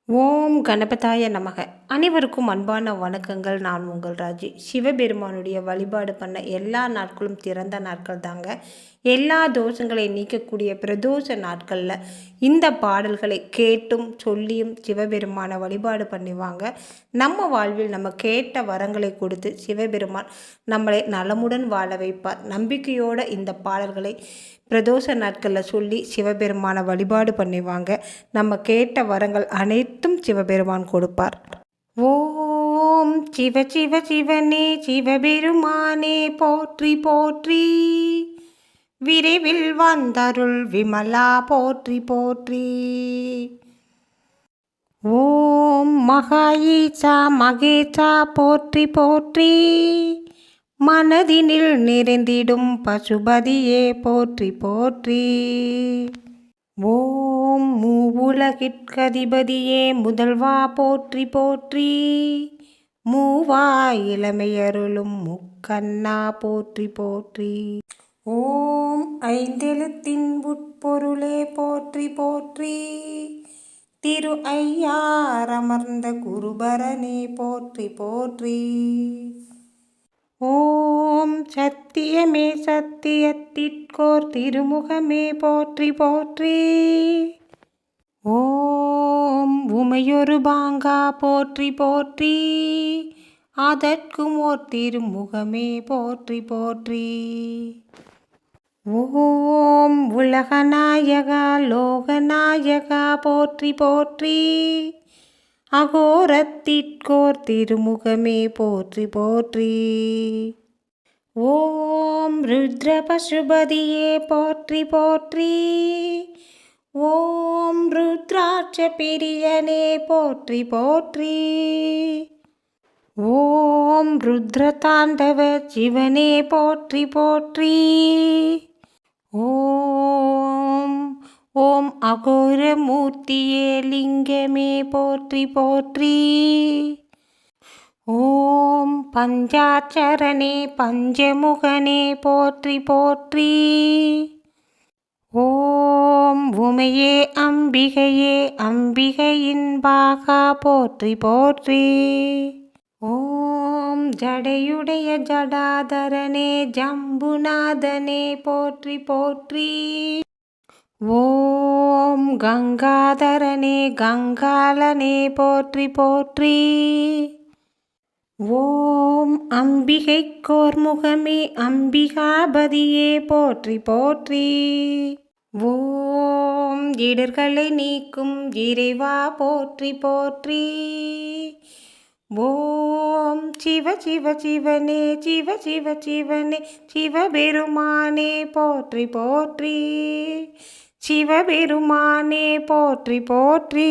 ஓம் கணபதாய நமக. அனைவருக்கும் அன்பான வணக்கங்கள். நான் உங்கள் ராஜி. சிவபெருமானுடைய வழிபாடு பண்ண எல்லா நாட்களும் திறந்த நாட்கள் தாங்க. எல்லா தோஷங்களை நீக்கக்கூடிய பிரதோஷ நாட்களில் இந்த பாடல்களை கேட்டும் சொல்லியும் சிவபெருமானை வழிபாடு பண்ணிவாங்க. நம்ம வாழ்வில் நம்ம கேட்ட வரங்களை கொடுத்து சிவபெருமான் நம்மளை நலமுடன் வாழ வைப்பார். நம்பிக்கையோடு இந்த பாடல்களை பிரதோஷ நாட்களில் சொல்லி சிவபெருமானை வழிபாடு பண்ணிவாங்க. நம்ம கேட்ட வரங்கள் அனைத்தும் சிவபெருமான் கொடுப்பார். ஓம் சிவ சிவ சிவனே சிவபெருமானே போற்றி போற்றி, விரைவில் வந்தருள் விமலா போற்றி போற்றி. ஓம் மகா ஈசா மகேசா போற்றி போற்றி, மனதினில் நிறைந்திடும் பசுபதியே போற்றி போற்றி. ஓம் மூவுலகிற்கதிபதியே முதல்வா போற்றி போற்றி, மூவா இளமையருளும் முக்கண்ணா போற்றி போற்றி. ஓம் ஐந்தெழுத்தின் உட்பொருளே போற்றி போற்றி, திரு ஐயார் அமர்ந்த குருபரனே போற்றி போற்றி. ஓம் சத்தியமே சத்தியத்திற்கோர் திருமுகமே போற்றி போற்றி. ஓம் உமையொரு பாங்கா போற்றி போற்றி, அதற்கும் ஓர் திருமுகமே போற்றி போற்றி. ஓம் உலகநாயகா லோகநாயகா போற்றி போற்றி, அகோரத்திற்கோர் திருமுகமே போற்றி போற்றி. ஓம் ருத்ர பசுபதியே போற்றி போற்றி, ஓம் ருத்ராட்ச பிரியனே போற்றி போற்றி. ஓம் ருத்ர தாண்டவ சிவனே போற்றி போற்றி. ஓம் அகோரமூர்த்தியே லிங்கமே போற்றி போற்றி. ஓம் பஞ்சாட்சரனே பஞ்சமுகனே போற்றி போற்றி. ஓம் உமையே அம்பிகையே அம்பிகையின் பாகா போற்றி போற்றி. ஓம் ஜடையுடைய ஜடாதரனே ஜம்புநாதனே போற்றி போற்றி. ஓம் கங்காதரனே கங்காளனே போற்றி போற்றி. ஓம் அம்பிகைக்கோர் முகமே அம்பிகாபதியே போற்றி போற்றி. ஓம் இடர்களை நீக்கும் இறைவா போற்றி போற்றி. ஓம் சிவ சிவ சிவனே சிவ சிவ சிவனே சிவபெருமானே போற்றி போற்றி. சிவபெருமானே போற்றி போற்றி.